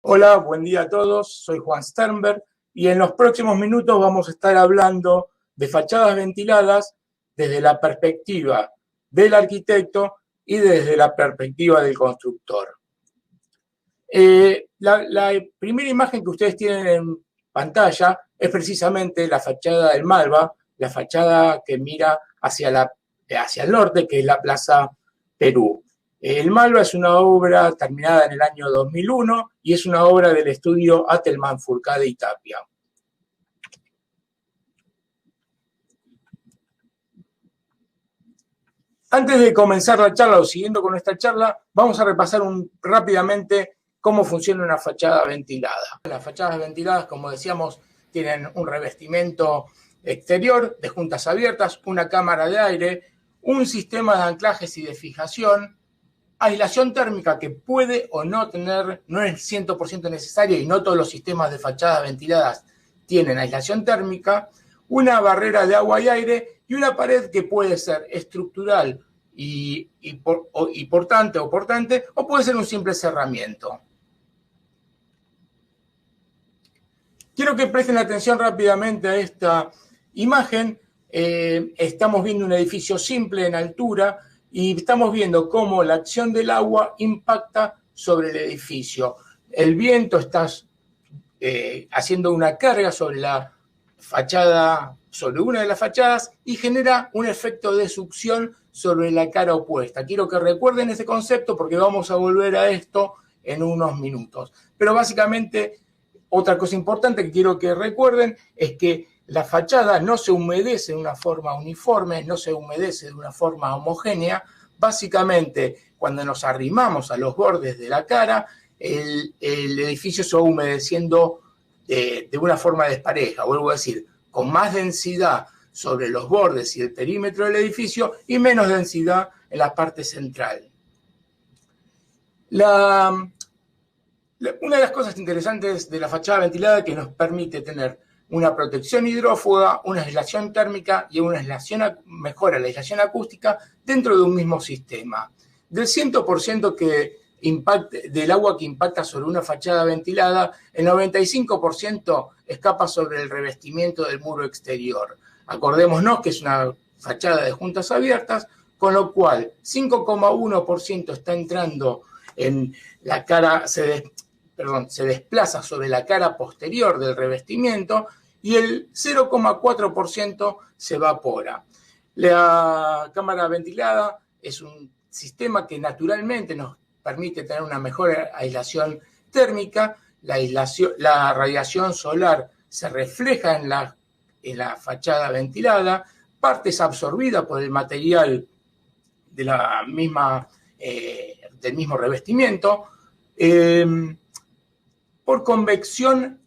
Hola, buen día a todos. Soy Juan Sternberg y en los próximos minutos vamos a estar hablando de fachadas ventiladas desde la perspectiva del arquitecto y desde la perspectiva del constructor. La primera imagen que ustedes tienen en pantalla es precisamente la fachada del Malva, la fachada que mira hacia el norte, que es la Plaza Perú. El Malva es una obra terminada en el año 2001 y es una obra del estudio Atelman, Furcade y Tapia. Antes de comenzar la charla o siguiendo con esta charla, vamos a repasar rápidamente cómo funciona una fachada ventilada. Las fachadas ventiladas, como decíamos, tienen un revestimiento exterior de juntas abiertas, una cámara de aire, un sistema de anclajes y de fijación, aislación térmica que puede o no tener, no es 100% necesaria y no todos los sistemas de fachadas ventiladas tienen aislación térmica, una barrera de agua y aire y una pared que puede ser estructural y portante o puede ser un simple cerramiento. Quiero que presten atención rápidamente a esta imagen. Estamos viendo un edificio simple en altura y estamos viendo cómo la acción del agua impacta sobre el edificio. El viento está haciendo una carga sobre la fachada, sobre una de las fachadas y genera un efecto de succión sobre la cara opuesta. Quiero que recuerden ese concepto porque vamos a volver a esto en unos minutos. Pero básicamente, otra cosa importante que quiero que recuerden es que la fachada no se humedece de una forma uniforme, no se humedece de una forma homogénea. Básicamente, cuando nos arrimamos a los bordes de la cara, el edificio se va humedeciendo de una forma despareja, vuelvo a decir, con más densidad sobre los bordes y el perímetro del edificio y menos densidad en la parte central. Una de las cosas interesantes de la fachada ventilada es que nos permite tener una protección hidrófuga, una aislación térmica y mejora la aislación acústica dentro de un mismo sistema. Del 100% del agua que impacta sobre una fachada ventilada, el 95% escapa sobre el revestimiento del muro exterior. Acordémonos que es una fachada de juntas abiertas, con lo cual 5,1% está entrando en la cara, se desplaza sobre la cara posterior del revestimiento y el 0,4% se evapora. La cámara ventilada es un sistema que naturalmente nos permite tener una mejor aislación térmica. La radiación solar se refleja en la fachada ventilada, parte es absorbida por el material de del mismo revestimiento. Por convección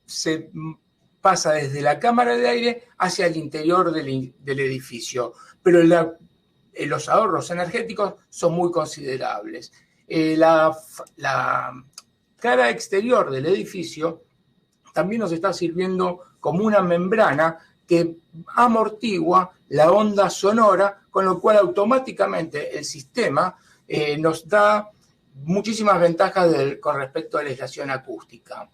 se pasa desde la cámara de aire hacia el interior del edificio, pero los ahorros energéticos son muy considerables. La cara exterior del edificio también nos está sirviendo como una membrana que amortigua la onda sonora, con lo cual automáticamente el sistema nos da muchísimas ventajas con respecto a la aislación acústica.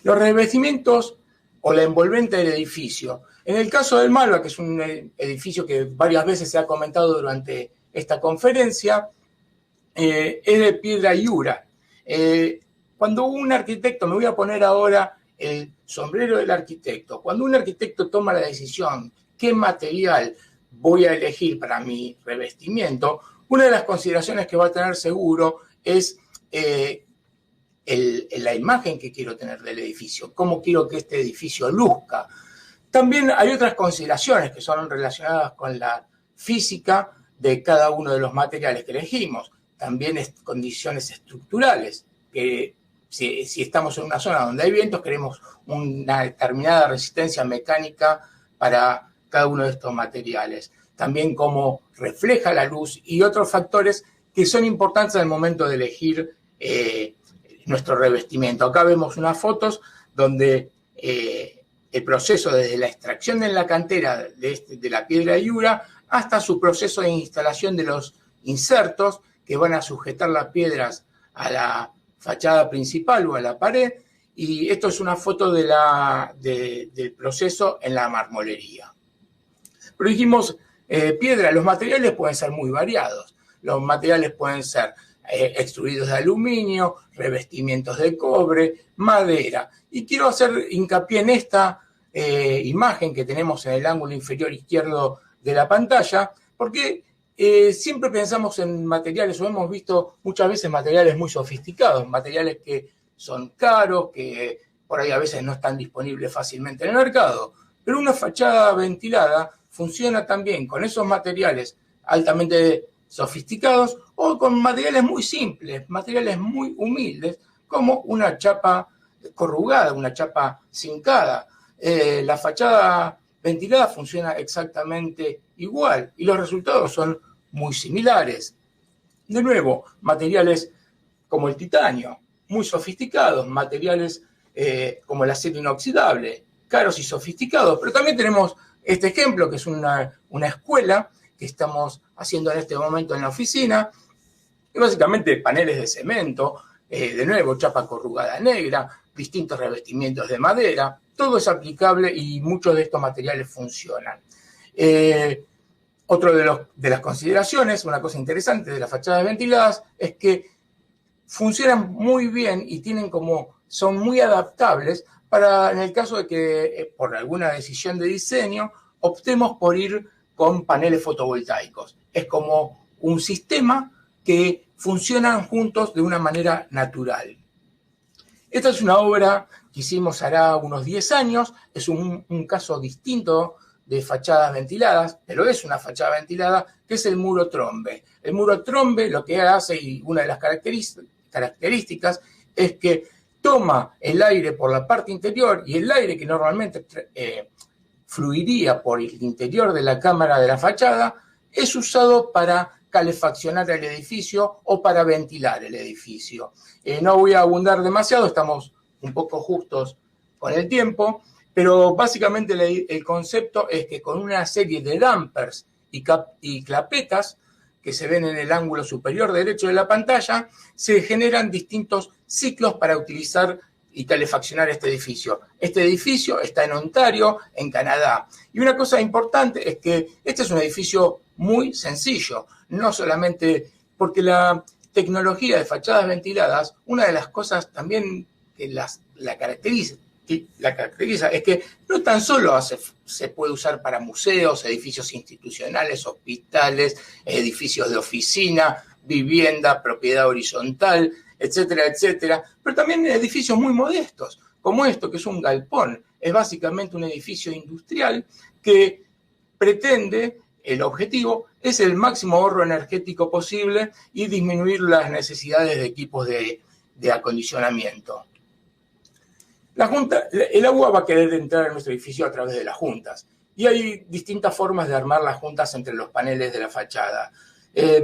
Los revestimientos o la envolvente del edificio. En el caso del Malva, que es un edificio que varias veces se ha comentado durante esta conferencia, es de piedra Iura. Cuando un arquitecto, me voy a poner ahora el sombrero del arquitecto, cuando un arquitecto toma la decisión qué material voy a elegir para mi revestimiento, una de las consideraciones que va a tener seguro es la imagen que quiero tener del edificio, cómo quiero que este edificio luzca. También hay otras consideraciones que son relacionadas con la física de cada uno de los materiales que elegimos. También condiciones estructurales, que si estamos en una zona donde hay vientos, queremos una determinada resistencia mecánica para cada uno de estos materiales. También cómo refleja la luz y otros factores que son importantes al momento de elegir nuestro revestimiento. Acá vemos unas fotos donde el proceso desde la extracción de la cantera de la piedra Iura hasta su proceso de instalación de los insertos que van a sujetar las piedras a la fachada principal o a la pared, y esto es una foto del proceso en la marmolería. Pero dijimos, piedra, los materiales pueden ser muy variados. Los materiales pueden ser extruidos de aluminio, revestimientos de cobre, madera. Y quiero hacer hincapié en esta imagen que tenemos en el ángulo inferior izquierdo de la pantalla, porque siempre pensamos en materiales, o hemos visto muchas veces materiales muy sofisticados, materiales que son caros, que por ahí a veces no están disponibles fácilmente en el mercado. Pero una fachada ventilada funciona también con esos materiales altamente sofisticados o con materiales muy simples, materiales muy humildes, como una chapa corrugada, una chapa cincada. La fachada ventilada funciona exactamente igual y los resultados son muy similares. De nuevo, materiales como el titanio, muy sofisticados, materiales como el acero inoxidable, caros y sofisticados, pero también tenemos este ejemplo que es una escuela que estamos haciendo en este momento en la oficina, y básicamente paneles de cemento, de nuevo chapa corrugada negra, distintos revestimientos de madera, todo es aplicable y muchos de estos materiales funcionan. Otro de las consideraciones, una cosa interesante de las fachadas ventiladas, es que funcionan muy bien y son muy adaptables para, en el caso de que por alguna decisión de diseño, optemos por ir con paneles fotovoltaicos. Es como un sistema que funcionan juntos de una manera natural. Esta es una obra que hicimos hará unos 10 años, es un caso distinto de fachadas ventiladas, pero es una fachada ventilada, que es el muro trombe. El muro trombe lo que hace, y una de las características, es que toma el aire por la parte interior y el aire que normalmente fluiría por el interior de la cámara de la fachada es usado para calefaccionar el edificio o para ventilar el edificio. No voy a abundar demasiado, estamos un poco justos con el tiempo, pero básicamente el concepto es que con una serie de dampers y clapetas que se ven en el ángulo superior derecho de la pantalla, se generan distintos ciclos para utilizar y calefaccionar este edificio. Este edificio está en Ontario, en Canadá. Y una cosa importante es que este es un edificio muy sencillo, no solamente porque la tecnología de fachadas ventiladas, una de las cosas también que la caracteriza es que no tan solo se puede usar para museos, edificios institucionales, hospitales, edificios de oficina, vivienda, propiedad horizontal, etcétera, etcétera, pero también edificios muy modestos, como esto, que es un galpón. Es básicamente un edificio industrial que pretende, el objetivo es el máximo ahorro energético posible y disminuir las necesidades de equipos de acondicionamiento. El agua va a querer entrar en nuestro edificio a través de las juntas y hay distintas formas de armar las juntas entre los paneles de la fachada.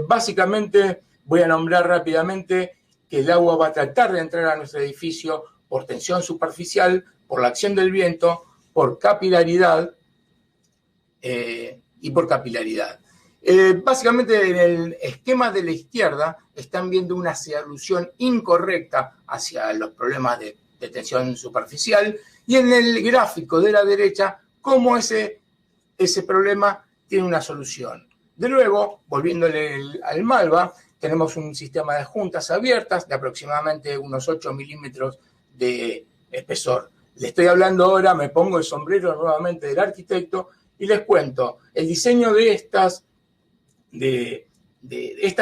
Básicamente voy a nombrar rápidamente que el agua va a tratar de entrar a nuestro edificio por tensión superficial, por la acción del viento, por capilaridad y por capilaridad. Básicamente en el esquema de la izquierda están viendo una solución incorrecta hacia los problemas de tensión superficial, y en el gráfico de la derecha cómo ese problema tiene una solución. De nuevo, volviéndole al Malva, tenemos un sistema de juntas abiertas de aproximadamente unos 8 milímetros de espesor. Le estoy hablando ahora, me pongo el sombrero nuevamente del arquitecto y les cuento, el diseño de estas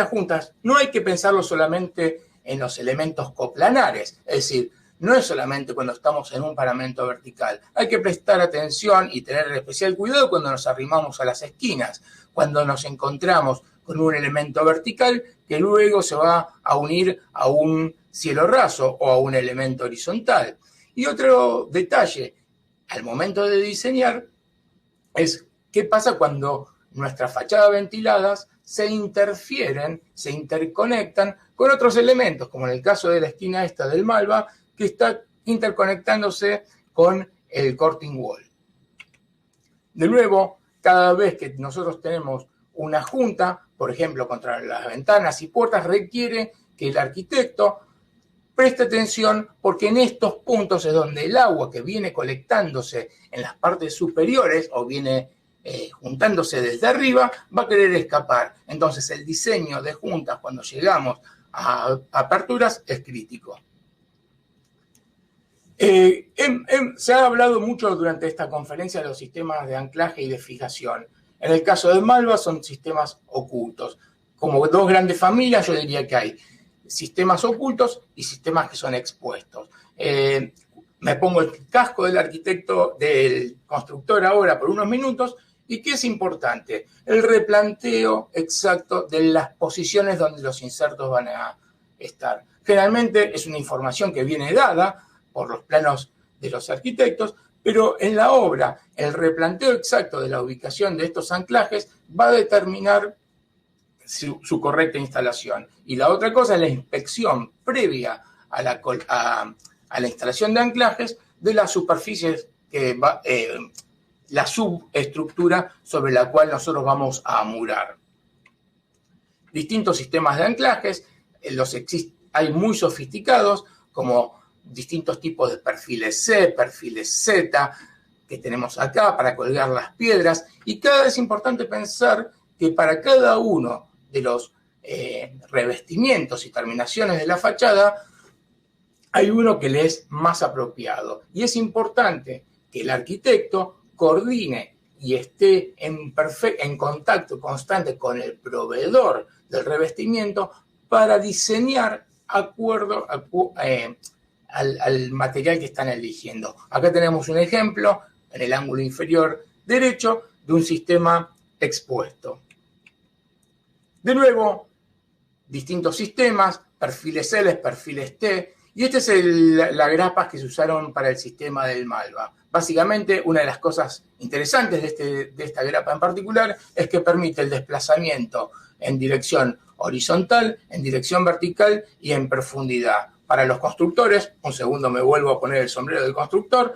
juntas no hay que pensarlo solamente en los elementos coplanares, es decir, no es solamente cuando estamos en un paramento vertical. Hay que prestar atención y tener especial cuidado cuando nos arrimamos a las esquinas, cuando nos encontramos con un elemento vertical que luego se va a unir a un cielo raso o a un elemento horizontal. Y otro detalle, al momento de diseñar, es qué pasa cuando nuestras fachadas ventiladas se interfieren, se interconectan con otros elementos, como en el caso de la esquina esta del Malva, que está interconectándose con el curtain wall. De nuevo, cada vez que nosotros tenemos una junta, por ejemplo, contra las ventanas y puertas, requiere que el arquitecto preste atención porque en estos puntos es donde el agua que viene colectándose en las partes superiores o viene juntándose desde arriba va a querer escapar. Entonces el diseño de juntas cuando llegamos a aperturas es crítico. Se ha hablado mucho durante esta conferencia de los sistemas de anclaje y de fijación. En el caso de Malva son sistemas ocultos. Como dos grandes familias, yo diría que hay sistemas ocultos y sistemas que son expuestos. Me pongo el casco del arquitecto, del constructor ahora por unos minutos. ¿Y qué es importante? El replanteo exacto de las posiciones donde los insertos van a estar. Generalmente es una información que viene dada por los planos de los arquitectos, pero en la obra el replanteo exacto de la ubicación de estos anclajes va a determinar su correcta instalación. Y la otra cosa es la inspección previa a la instalación de anclajes de las superficies que va, la subestructura sobre la cual nosotros vamos a amurar. Distintos sistemas de anclajes, hay muy sofisticados, como distintos tipos de perfiles C, perfiles Z, que tenemos acá para colgar las piedras, y cada vez es importante pensar que para cada uno de los revestimientos y terminaciones de la fachada, hay uno que le es más apropiado. Y es importante que el arquitecto coordine y esté en contacto constante con el proveedor del revestimiento para diseñar acuerdo al material que están eligiendo. Acá tenemos un ejemplo en el ángulo inferior derecho de un sistema expuesto. De nuevo, distintos sistemas, perfiles L, perfiles T, y esta es las grapas que se usaron para el sistema del Malva. Básicamente, una de las cosas interesantes de esta grapa en particular es que permite el desplazamiento en dirección horizontal, en dirección vertical y en profundidad. Para los constructores, un segundo me vuelvo a poner el sombrero del constructor,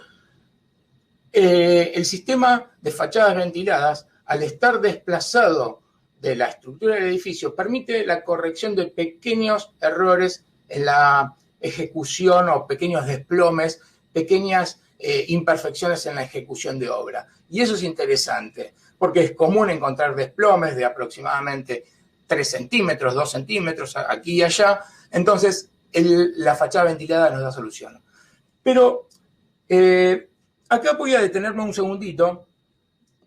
el sistema de fachadas ventiladas, al estar desplazado de la estructura del edificio, permite la corrección de pequeños errores en la ejecución o pequeños desplomes, pequeñas imperfecciones en la ejecución de obra. Y eso es interesante, porque es común encontrar desplomes de aproximadamente 3 centímetros, 2 centímetros, aquí y allá. Entonces, la fachada ventilada nos da solución. Pero acá voy a detenerme un segundito,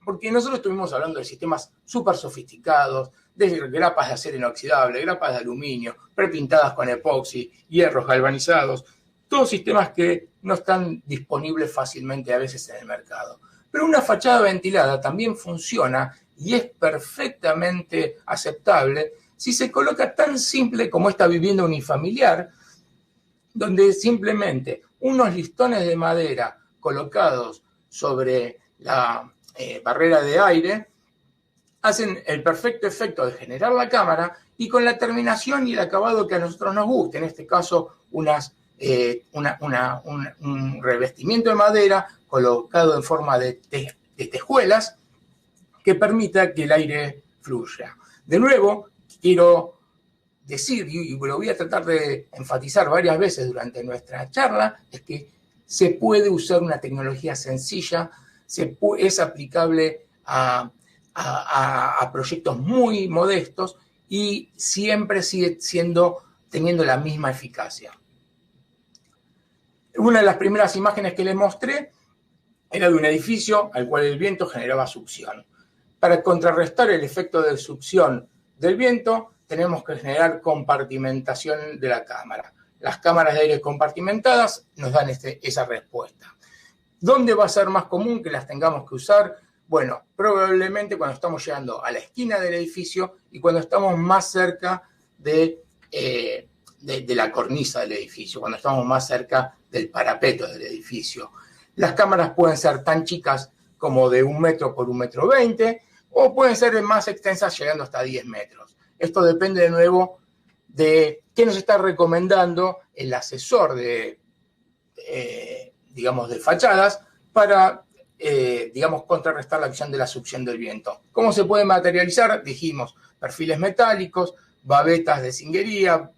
porque nosotros estuvimos hablando de sistemas súper sofisticados, de grapas de acero inoxidable, grapas de aluminio, prepintadas con epoxi, hierros galvanizados, todos sistemas que no están disponibles fácilmente a veces en el mercado. Pero una fachada ventilada también funciona y es perfectamente aceptable si se coloca tan simple como esta vivienda unifamiliar, donde simplemente unos listones de madera colocados sobre la barrera de aire hacen el perfecto efecto de generar la cámara y con la terminación y el acabado que a nosotros nos guste, en este caso un revestimiento de madera colocado en forma de tejuelas que permita que el aire fluya. De nuevo, quiero decir, y lo voy a tratar de enfatizar varias veces durante nuestra charla, es que se puede usar una tecnología sencilla, es aplicable a proyectos muy modestos y siempre sigue teniendo la misma eficacia. Una de las primeras imágenes que les mostré era de un edificio al cual el viento generaba succión. Para contrarrestar el efecto de succión del viento, tenemos que generar compartimentación de la cámara. Las cámaras de aire compartimentadas nos dan esa respuesta. ¿Dónde va a ser más común que las tengamos que usar? Bueno, probablemente cuando estamos llegando a la esquina del edificio y cuando estamos más cerca de la cornisa del edificio, cuando estamos más cerca del parapeto del edificio. Las cámaras pueden ser tan chicas como de 1 metro por 1,20 m o pueden ser más extensas llegando hasta 10 metros. Esto depende de nuevo de qué nos está recomendando el asesor de fachadas para, contrarrestar la acción de la succión del viento. ¿Cómo se puede materializar? Dijimos, perfiles metálicos, babetas de cinguería,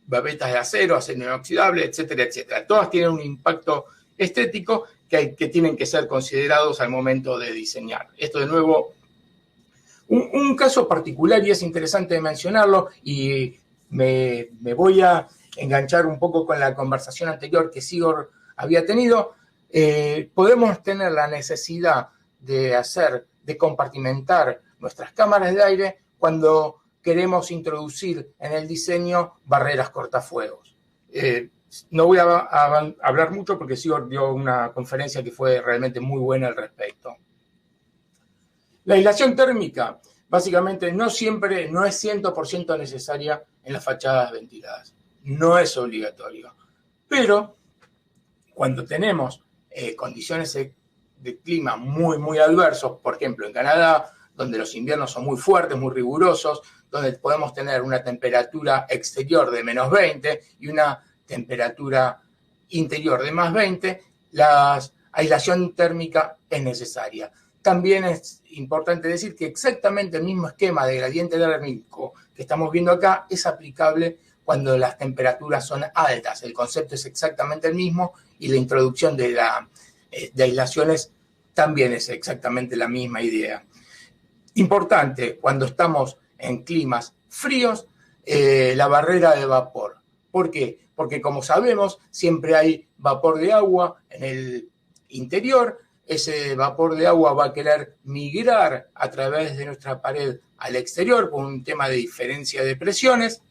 barretas de acero, acero inoxidable, etcétera, etcétera. Todas tienen un impacto estético que tienen que ser considerados al momento de diseñar. Esto de nuevo, un caso particular, y es interesante mencionarlo, y me voy a enganchar un poco con la conversación anterior que Sigor había tenido. Podemos tener la necesidad de compartimentar nuestras cámaras de aire cuando queremos introducir en el diseño barreras cortafuegos. No voy a hablar mucho porque Sigor dio una conferencia que fue realmente muy buena al respecto. La aislación térmica básicamente no es 100% necesaria en las fachadas ventiladas. No es obligatorio. Pero cuando tenemos condiciones de clima muy, muy adversos, por ejemplo en Canadá, donde los inviernos son muy fuertes, muy rigurosos, donde podemos tener una temperatura exterior de menos 20 y una temperatura interior de más 20, la aislación térmica es necesaria. También es importante decir que exactamente el mismo esquema de gradiente térmico que estamos viendo acá es aplicable cuando las temperaturas son altas. El concepto es exactamente el mismo y la introducción de aislaciones también es exactamente la misma idea. Importante, cuando estamos en climas fríos, la barrera de vapor. ¿Por qué? Porque como sabemos, siempre hay vapor de agua en el interior. Ese vapor de agua va a querer migrar a través de nuestra pared al exterior por un tema de diferencia de presiones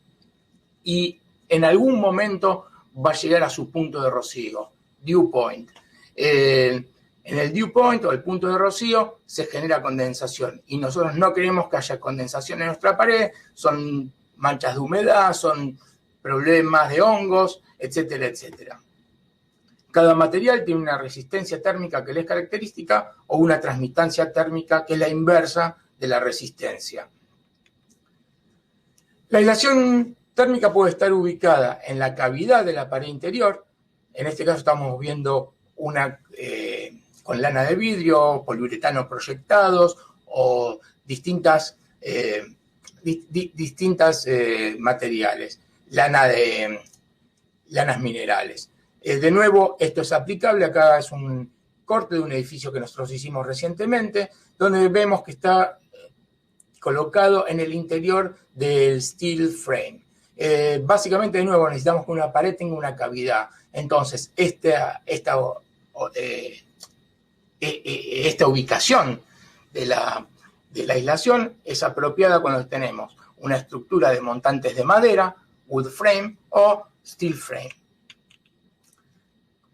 y en algún momento va a llegar a su punto de rocío, dew point. En el dew point o el punto de rocío se genera condensación y nosotros no queremos que haya condensación en nuestra pared, son manchas de humedad, son problemas de hongos, etcétera, etcétera. Cada material tiene una resistencia térmica que le es característica o una transmitancia térmica que es la inversa de la resistencia. La aislación térmica puede estar ubicada en la cavidad de la pared interior. En este caso estamos viendo una con lana de vidrio, poliuretano proyectados o distintas materiales, lanas minerales. De nuevo, esto es aplicable, acá es un corte de un edificio que nosotros hicimos recientemente, donde vemos que está colocado en el interior del steel frame. Básicamente, de nuevo, necesitamos que una pared tenga una cavidad. Entonces, esta ubicación de la aislación es apropiada cuando tenemos una estructura de montantes de madera, wood frame o steel frame.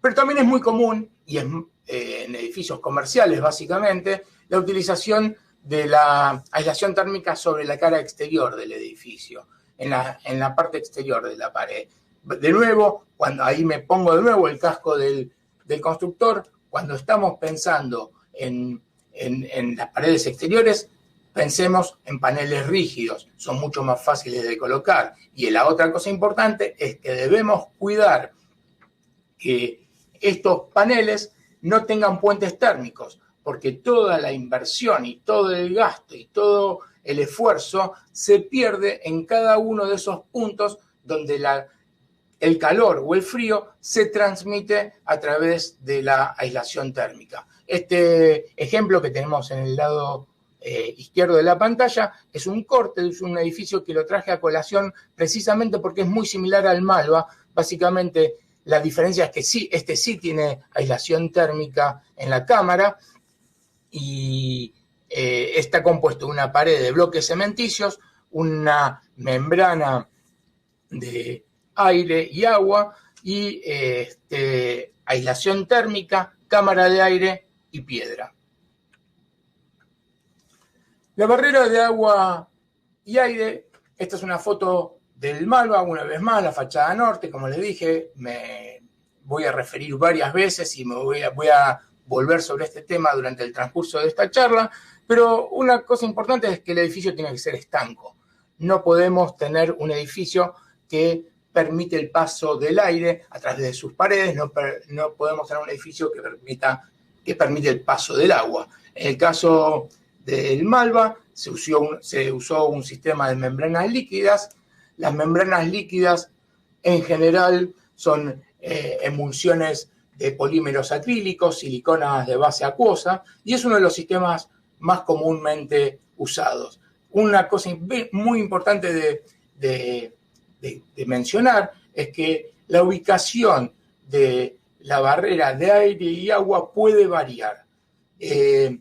Pero también es muy común, y es en edificios comerciales básicamente, la utilización de la aislación térmica sobre la cara exterior del edificio, en la parte exterior de la pared. De nuevo, ahí me pongo de nuevo el casco del constructor, cuando estamos pensando en las paredes exteriores, pensemos en paneles rígidos, son mucho más fáciles de colocar. Y la otra cosa importante es que debemos cuidar que estos paneles no tengan puentes térmicos, porque toda la inversión y todo el gasto y todo el esfuerzo se pierde en cada uno de esos puntos donde el calor o el frío se transmite a través de la aislación térmica. Este ejemplo que tenemos en el lado izquierdo de la pantalla es un corte de un edificio que lo traje a colación precisamente porque es muy similar al Malva. Básicamente la diferencia es que sí tiene aislación térmica en la cámara y está compuesto de una pared de bloques cementicios, una membrana de aire y agua y aislación térmica, cámara de aire y piedra. La barrera de agua y aire, esta es una foto del Malva, una vez más, la fachada norte, como les dije, me voy a referir varias veces y me voy a volver sobre este tema durante el transcurso de esta charla, pero una cosa importante es que el edificio tiene que ser estanco. No podemos tener un edificio que permite el paso del aire a través de sus paredes, no podemos tener un edificio que permite el paso del agua. En el caso del Malva se usó un sistema de membranas líquidas. Las membranas líquidas En general son emulsiones de polímeros acrílicos, siliconas de base acuosa, y es uno de los sistemas más comúnmente usados. Una cosa muy importante de mencionar es que la ubicación de la barrera de aire y agua puede variar. El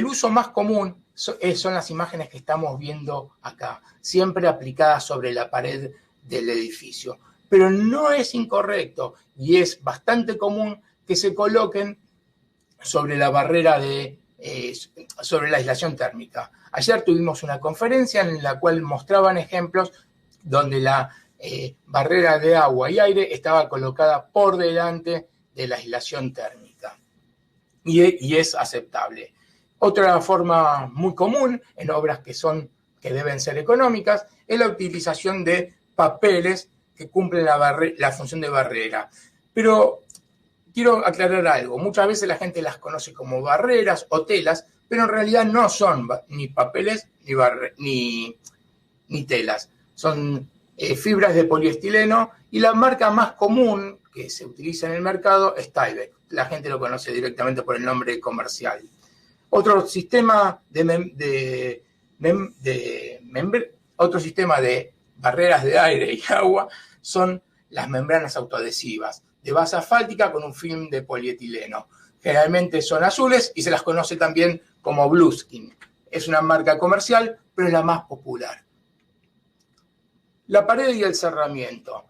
uso más común son las imágenes que estamos viendo acá, siempre aplicadas sobre la pared del edificio. Pero no es incorrecto y es bastante común que se coloquen sobre la barrera sobre la aislación térmica. Ayer tuvimos una conferencia en la cual mostraban ejemplos donde la barrera de agua y aire estaba colocada por delante de la aislación térmica y es aceptable. Otra forma muy común en obras que deben ser económicas es la utilización de papeles que cumplen la función de barrera. Pero quiero aclarar algo. Muchas veces la gente las conoce como barreras o telas, pero en realidad no son ni papeles ni telas. Son fibras de poliestileno y la marca más común que se utiliza en el mercado es Tyvek. La gente lo conoce directamente por el nombre comercial. Otro sistema otro sistema de barreras de aire y agua son las membranas autoadhesivas de base asfáltica con un film de polietileno. Generalmente son azules y se las conoce también como Blueskin. Es una marca comercial, pero es la más popular. La pared y el cerramiento.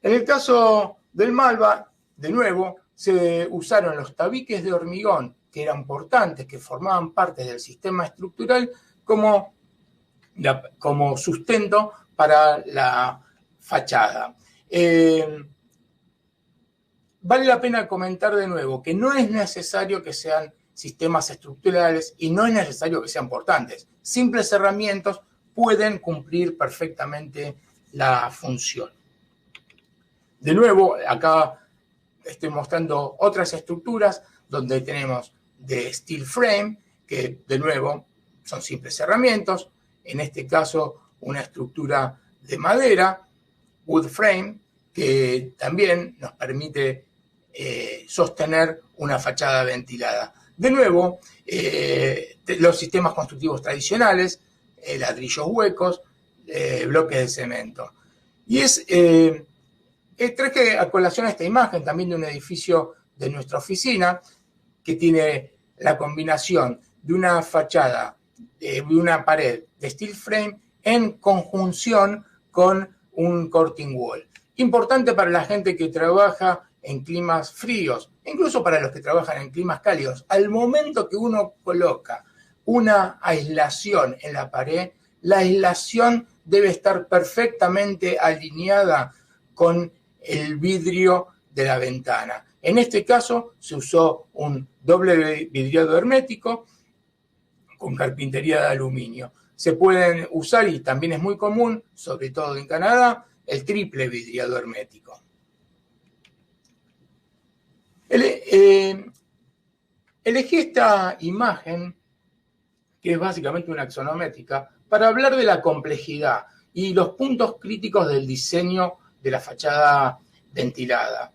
En el caso del Malva, de nuevo, se usaron los tabiques de hormigón que eran portantes, que formaban parte del sistema estructural, como sustento para la fachada. Vale la pena comentar de nuevo que no es necesario que sean sistemas estructurales y no es necesario que sean portantes. Simples cerramientos pueden cumplir perfectamente la función. De nuevo, acá estoy mostrando otras estructuras donde tenemos de steel frame, que de nuevo son simples cerramientos. En este caso, una estructura de madera, wood frame, que también nos permite sostener una fachada ventilada. De nuevo, los sistemas constructivos tradicionales, ladrillos huecos, bloques de cemento. Y traje a colación esta imagen también de un edificio de nuestra oficina que tiene la combinación de una fachada, de una pared de steel frame en conjunción con un curtain wall. Importante para la gente que trabaja en climas fríos, incluso para los que trabajan en climas cálidos. Al momento que uno coloca una aislación en la pared, la aislación debe estar perfectamente alineada con el vidrio de la ventana. En este caso se usó un doble vidriado hermético con carpintería de aluminio. Se pueden usar, y también es muy común, sobre todo en Canadá, el triple vidriado hermético. Elegí esta imagen, que es básicamente una axonométrica, para hablar de la complejidad y los puntos críticos del diseño de la fachada ventilada.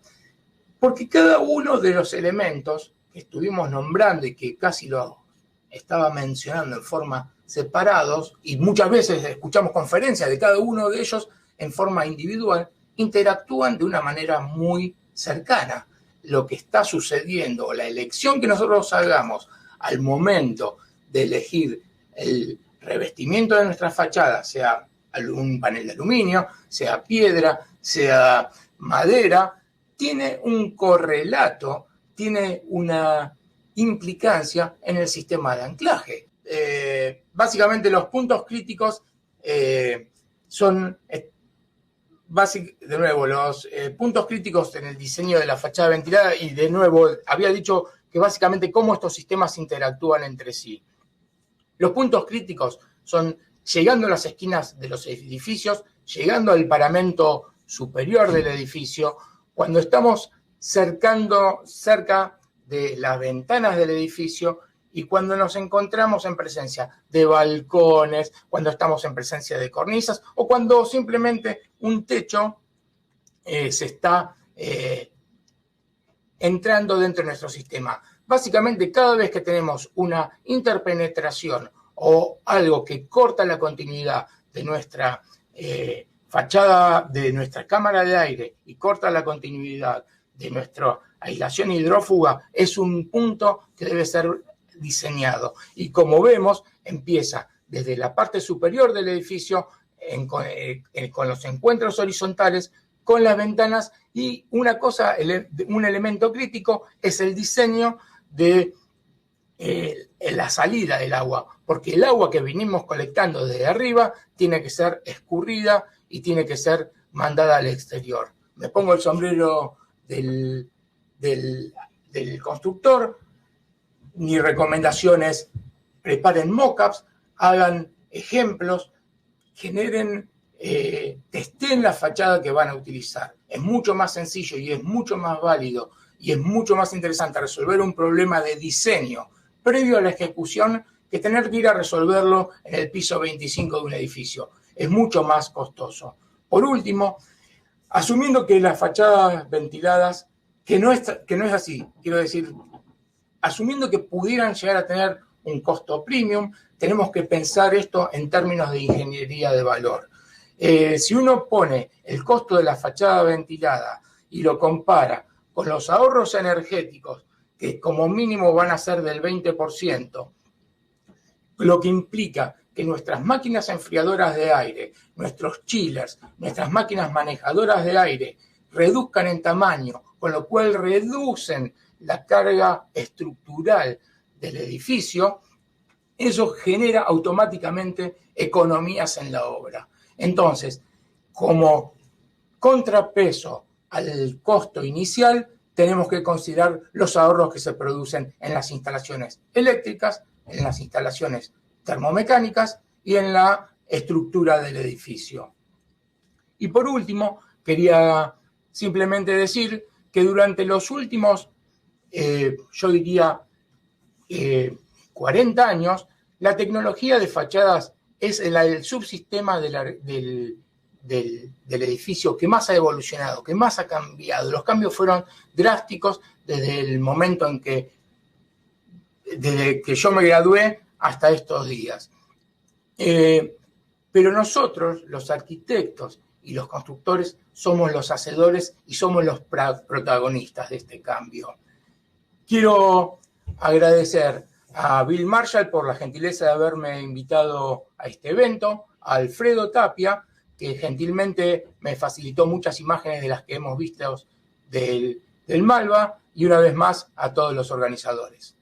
Porque cada uno de los elementos que estuvimos nombrando y que casi lo estaba mencionando en forma separados, y muchas veces escuchamos conferencias de cada uno de ellos en forma individual, interactúan de una manera muy cercana. Lo que está sucediendo, la elección que nosotros hagamos al momento de elegir el revestimiento de nuestra fachada, sea un panel de aluminio, sea piedra, sea madera, tiene un correlato, tiene una implicancia en el sistema de anclaje. Básicamente los puntos críticos son, de nuevo, los puntos críticos en el diseño de la fachada ventilada, y de nuevo había dicho que básicamente cómo estos sistemas interactúan entre sí. Los puntos críticos son llegando a las esquinas de los edificios, llegando al paramento superior del edificio, cuando estamos cerca de las ventanas del edificio Y cuando nos encontramos en presencia de balcones, cuando estamos en presencia de cornisas o cuando simplemente un techo se está entrando dentro de nuestro sistema. Básicamente, cada vez que tenemos una interpenetración o algo que corta la continuidad de nuestra fachada, de nuestra cámara de aire y corta la continuidad de nuestra aislación hidrófuga, es un punto que debe ser diseñado. Y como vemos, empieza desde la parte superior del edificio con los encuentros horizontales, con las ventanas, y una cosa, un elemento crítico es el diseño de la salida del agua, porque el agua que venimos colectando desde arriba tiene que ser escurrida y tiene que ser mandada al exterior. Me pongo el sombrero del constructor. Mi recomendación es: preparen mockups, hagan ejemplos, generen, testeen la fachada que van a utilizar. Es mucho más sencillo y es mucho más válido y es mucho más interesante resolver un problema de diseño previo a la ejecución que tener que ir a resolverlo en el piso 25 de un edificio. Es mucho más costoso. Por último, asumiendo que las fachadas ventiladas, que no es así, quiero decir, asumiendo que pudieran llegar a tener un costo premium, tenemos que pensar esto en términos de ingeniería de valor. Si uno pone el costo de la fachada ventilada y lo compara con los ahorros energéticos, que como mínimo van a ser del 20%, lo que implica que nuestras máquinas enfriadoras de aire, nuestros chillers, nuestras máquinas manejadoras de aire reduzcan en tamaño, con lo cual reducen la carga estructural del edificio, eso genera automáticamente economías en la obra. Entonces, como contrapeso al costo inicial, tenemos que considerar los ahorros que se producen en las instalaciones eléctricas, en las instalaciones termomecánicas y en la estructura del edificio. Y por último, quería simplemente decir que durante los últimos, yo diría, 40 años, la tecnología de fachadas es el subsistema del edificio que más ha evolucionado, que más ha cambiado. Los cambios fueron drásticos desde el momento desde que yo me gradué hasta estos días. Pero nosotros, los arquitectos y los constructores, somos los hacedores y somos los protagonistas de este cambio. Quiero agradecer a Bill Marshall por la gentileza de haberme invitado a este evento, a Alfredo Tapia, que gentilmente me facilitó muchas imágenes de las que hemos visto del Malva, y una vez más a todos los organizadores.